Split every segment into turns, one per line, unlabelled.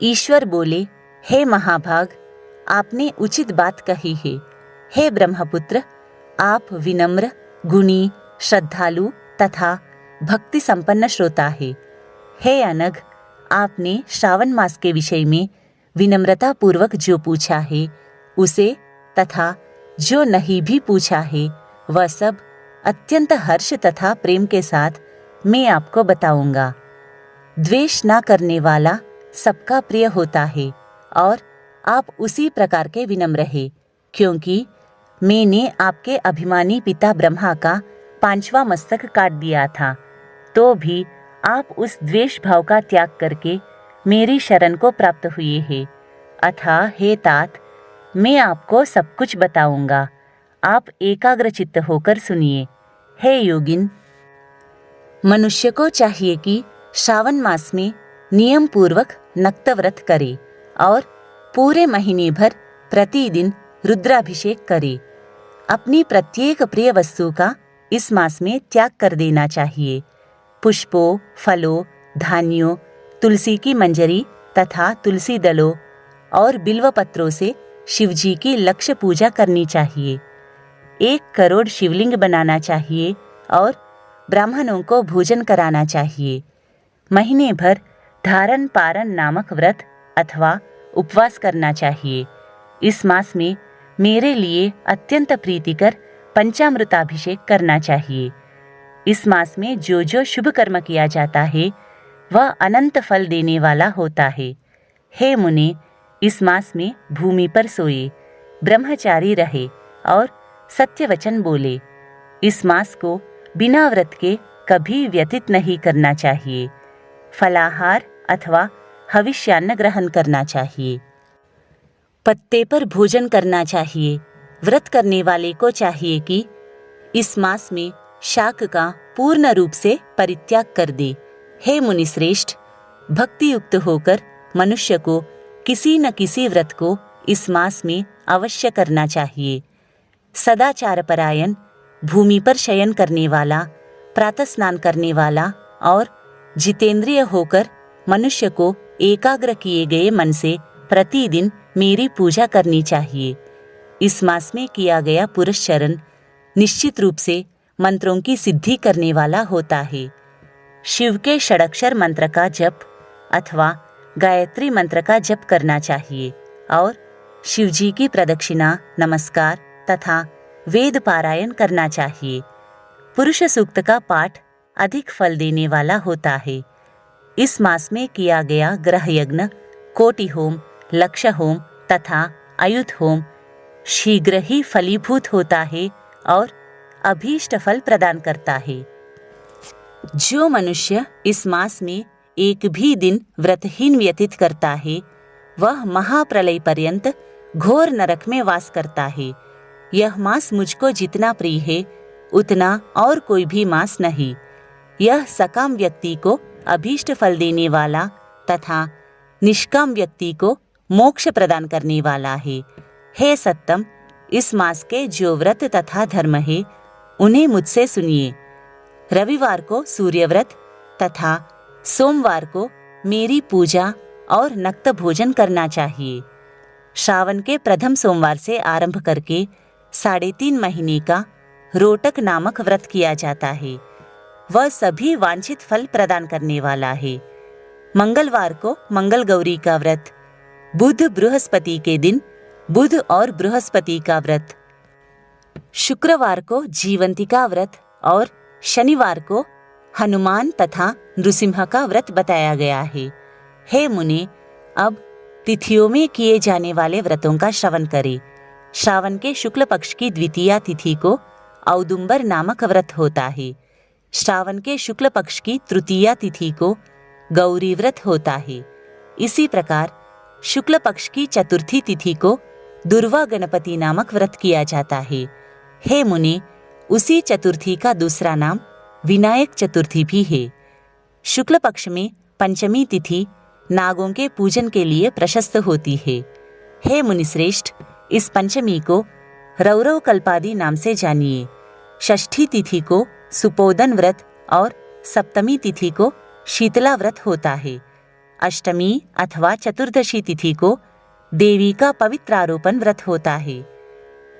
ईश्वर बोले, हे महाभाग, आपने उचित बात कही है। हे ब्रह्मपुत्र, आप विनम्र, गुणी, श्रद्धालु तथा भक्ति संपन्न श्रोता है। हे अनघ, आपने श्रावण मास के विषय में विनम्रता पूर्वक जो पूछा है उसे तथा जो नहीं भी पूछा है वह सब अत्यंत हर्ष तथा प्रेम के साथ मैं आपको बताऊंगा। द्वेष न करने वाला सबका प्रिय होता है और आप उसी प्रकार के विनम्र हैं, क्योंकि मैंने आपके अभिमानी पिता ब्रह्मा का 5वां मस्तक काट दिया था, तो भी आप उस द्वेष भाव का त्याग करके मेरी शरण को प्राप्त हुए हैं। अतः हे तात, मैं आपको सब कुछ बताऊंगा, आप एकाग्रचित्त होकर सुनिए। हे योगिन, मनुष्य को चाहिए कि श्रावण मास में नियम पूर्वक नक्त व्रत करे और पूरे महीने भर प्रतिदिन रुद्राभिषेक करे। अपनी प्रत्येक प्रिय वस्तु का इस मास में त्याग कर देना चाहिए। पुष्पों, फलों, धान्यों, तुलसी की मंजरी तथा तुलसी दलों और बिल्व पत्रों से शिवजी की लक्ष्य पूजा करनी चाहिए। 1 करोड़ शिवलिंग बनाना चाहिए और ब्राह्मणों को भोजन कराना चाहिए। महीने भर धारण पारण नामक व्रत अथवा उपवास करना चाहिए। इस मास में मेरे लिए अत्यंत प्रीतिकर पंचामृताभिषेक करना चाहिए। इस मास में जो जो शुभ कर्म किया जाता है वह अनंत फल देने वाला होता है। हे मुने, इस मास में भूमि पर सोए, ब्रह्मचारी रहे और सत्य वचन बोले। इस मास को बिना व्रत के कभी व्यतीत नहीं करना चाहिए। फलाहार अथवा हविष्यान्न ग्रहण करना चाहिए। पत्ते पर भोजन करना चाहिए। व्रत करने वाले को चाहिए कि इस मास में शाक का पूर्ण रूप से परित्याग कर दे। हे मुनिश्रेष्ठ, भक्ति युक्त होकर मनुष्य को किसी न किसी व्रत को इस मास में अवश्य करना चाहिए। सदाचार परायण, भूमि पर शयन करने वाला, प्रातः स्नान करने वाला और जितेंद्रिय होकर मनुष्य को एकाग्र किए गए मन से प्रतिदिन मेरी पूजा करनी चाहिए। इस मास में किया गया पुरस्चरण निश्चित रूप से मंत्रों की सिद्धि करने वाला होता है। शिव के षडक्षर मंत्र का जप अथवा गायत्री मंत्र का जप करना चाहिए और शिवजी की प्रदक्षिणा, नमस्कार तथा वेद पारायण करना चाहिए। पुरुष सूक्त का पाठ अधिक फल देने वाला होता है। इस मास में किया गया ग्रह यज्ञ, कोटि होम, लक्ष्य होम तथा आयुध होम शीघ्र ही फलीभूत होता है और अभीष्ट फल प्रदान करता है। जो मनुष्य इस मास में एक भी दिन व्रतहीन व्यतीत करता है वह महाप्रलय पर्यंत घोर नरक में वास करता है। यह मास मुझको जितना प्रिय है उतना और कोई भी मास नहीं। यह सकाम व्यक्ति को अभीष्ट फल देने वाला तथा निष्काम व्यक्ति को मोक्ष प्रदान करने वाला है। हे सत्तम, इस मास के जो व्रत तथा धर्म है उन्हें मुझसे सुनिए। रविवार को सूर्य व्रत तथा सोमवार को मेरी पूजा और नक्त भोजन करना चाहिए। श्रावण के प्रथम सोमवार से आरंभ करके 3.5 महीने का रोटक नामक व्रत किया जाता है। वह सभी वांछित फल प्रदान करने वाला है। मंगलवार को मंगल गौरी का व्रत, बुध बृहस्पति के दिन बुध और बृहस्पति का व्रत, शुक्रवार को जीवंतिका व्रत और शनिवार को हनुमान तथा नृसिंह का व्रत बताया गया है। हे मुने, अब तिथियों में किए जाने वाले व्रतों का श्रवण करें। श्रावण के शुक्ल पक्ष की द्वितीया तिथि को औदुंबर नामक व्रत होता है। श्रावण के शुक्ल पक्ष की तृतीया तिथि को गौरी व्रत होता है। इसी प्रकार शुक्ल पक्ष की चतुर्थी तिथि को दुर्वा गणपति नामक व्रत किया जाता है। हे मुने, उसी चतुर्थी का दूसरा नाम विनायक चतुर्थी भी है। शुक्ल पक्ष में पंचमी तिथि नागों के पूजन के लिए प्रशस्त होती है। हे मुनिश्रेष्ठ, इस पंचमी को रौरव कल्पादि नाम से जानिए। षष्ठी तिथि को सुपोदन व्रत और सप्तमी तिथि को शीतला व्रत होता है। अष्टमी अथवा चतुर्दशी तिथि को देवी का पवित्रारोपण व्रत होता है।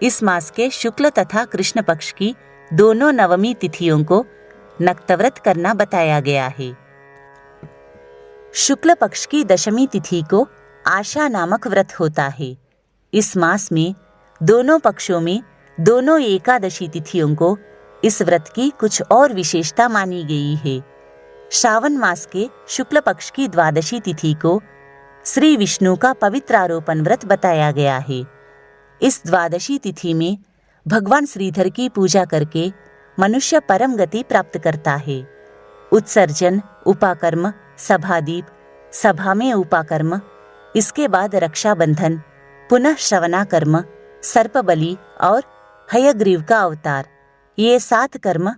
इस मास के शुक्ल तथा कृष्ण पक्ष की दोनों नवमी तिथियों को नक्तव्रत करना बताया गया है। शुक्ल पक्ष की दशमी तिथि को आशा नामक व्रत होता है। इस मास में दोनों पक्षों में दोनों एकादशी तिथियों को इस व्रत की कुछ और विशेषता मानी गई है। श्रावण मास के शुक्ल पक्ष की द्वादशी तिथि को श्री विष्णु का पवित्रारोपण व्रत बताया गया है। इस द्वादशी तिथि में भगवान श्रीधर की पूजा करके मनुष्य परम गति प्राप्त करता है। उत्सर्जन, उपाकर्म, सभादीप, सभा में उपाकर्म, इसके बाद रक्षाबंधन, पुनः श्रवणाकर्म, सर्पबलि और हयग्रीव का अवतार, ये 7 कर्म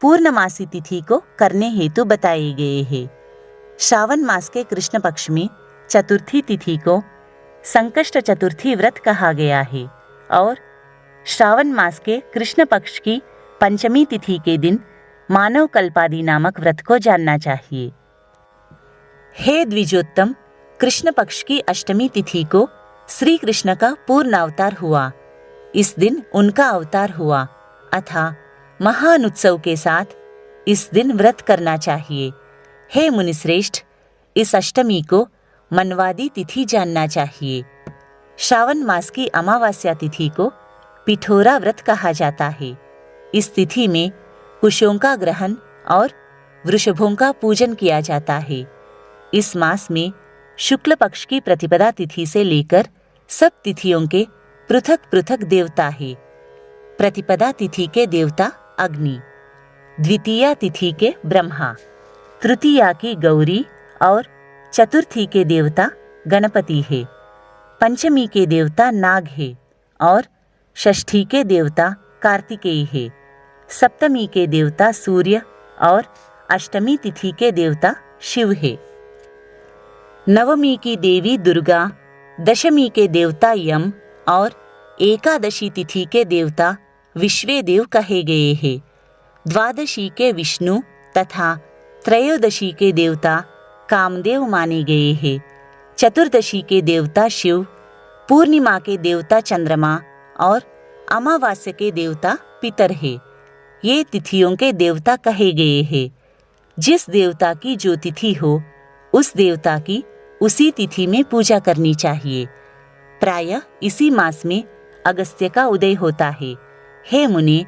पूर्णमासी तिथि को करने हेतु बताए गए हैं। श्रावण मास के कृष्ण पक्ष में चतुर्थी तिथि को संकष्ट चतुर्थी व्रत कहा गया है और श्रावण मास के कृष्ण पक्ष की पंचमी तिथि के दिन मानव कल्पादि नामक व्रत को जानना चाहिए। हे द्विजोत्तम, कृष्ण पक्ष की अष्टमी तिथि को श्री कृष्ण का पूर्ण अवतार हुआ। इस दिन उनका अवतार हुआ अतः महान उत्सव के साथ इस दिन व्रत करना चाहिए। हे मुनिश्रेष्ठ, इस अष्टमी को मनवादी तिथि जानना चाहिए। श्रावण मास की अमावस्या तिथि को पिठोरा व्रत कहा जाता है। इस तिथि में कुशों का ग्रहण और वृषभों का पूजन किया जाता है। इस मास में शुक्ल पक्ष की प्रतिपदा तिथि से लेकर सब तिथियों के पृथक पृथक देवता है। प्रतिपदा तिथि के देवता अग्नि, द्वितीया तिथि के ब्रह्मा, तृतीया की गौरी और चतुर्थी के देवता गणपति है। पंचमी के देवता नाग है और षष्ठी के देवता कार्तिकेय है। सप्तमी के देवता सूर्य और अष्टमी तिथि के देवता शिव है। नवमी की देवी दुर्गा, दशमी के देवता यम और एकादशी तिथि के देवता विश्वेदेव कहे गए हैं। द्वादशी के विष्णु तथा त्रयोदशी के देवता कामदेव माने गए हैं। चतुर्दशी के देवता शिव, पूर्णिमा के देवता चंद्रमा और अमावास्या के देवता पितर है। ये तिथियों के देवता कहे गए हैं। जिस देवता की जो तिथि हो उस देवता की उसी तिथि में पूजा करनी चाहिए। प्रायः इसी मास में अगस्त्य का उदय होता है। हे मुने,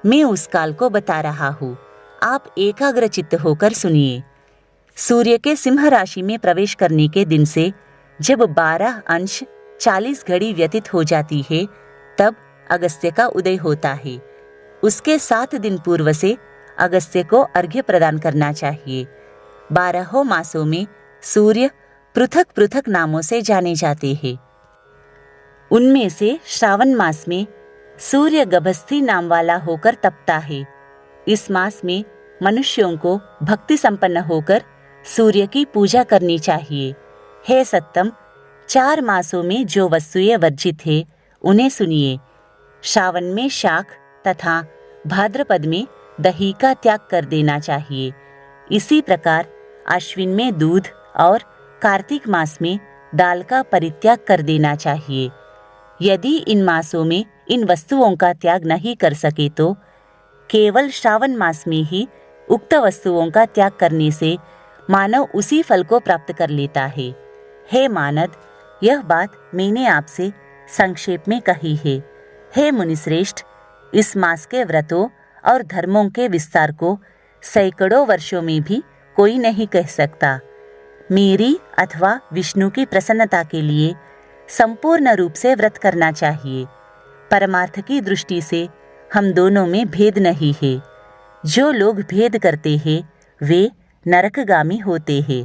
मैं उस काल को बता रहा हूँ, आप एकाग्रचित्त होकर सुनिए। सूर्य के सिंह राशि में प्रवेश करने के दिन से जब 12 अंश 40 घड़ी व्यतीत हो जाती है तब अगस्त्य का उदय होता है। उसके 7 दिन पूर्व से अगस्त्य को अर्घ्य प्रदान करना चाहिए। 12 मासों में सूर्य पृथक पृथक नामों से जाने जाते हैं। उनमें से श्रावण मास में सूर्य गभस्थी नाम वाला होकर तपता है। इस मास में मनुष्यों को भक्ति संपन्न होकर सूर्य की पूजा करनी चाहिए। हे सत्तम, 4 मासों में जो वस्तुएं वर्जित है उन्हें सुनिए। श्रावण में शाक तथा भाद्रपद में दही का त्याग कर देना चाहिए। इसी प्रकार आश्विन में दूध और कार्तिक मास में दाल का परित्याग कर देना चाहिए। यदि इन मासों में इन वस्तुओं का त्याग नहीं कर सके तो केवल श्रावण मास में ही उक्त वस्तुओं का त्याग करने से मानव उसी फल को प्राप्त कर लेता है। हे मानद, यह बात मैंने आपसे संक्षेप में कही है। हे मुनिश्रेष्ठ, इस मास के व्रतों और धर्मों के विस्तार को सैकड़ों वर्षों में भी कोई नहीं कह सकता। मेरी अथवा विष्णु की प्रसन्नता के लिए संपूर्ण रूप से व्रत करना चाहिए। परमार्थ की दृष्टि से हम दोनों में भेद नहीं है। जो लोग भेद करते हैं वे नरकगामी होते हैं।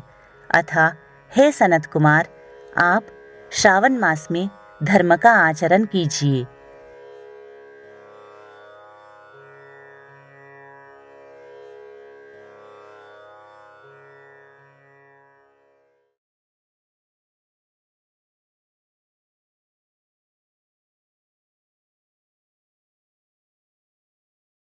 अतः हे सनत कुमार, आप श्रावण मास में धर्म का आचरण कीजिए।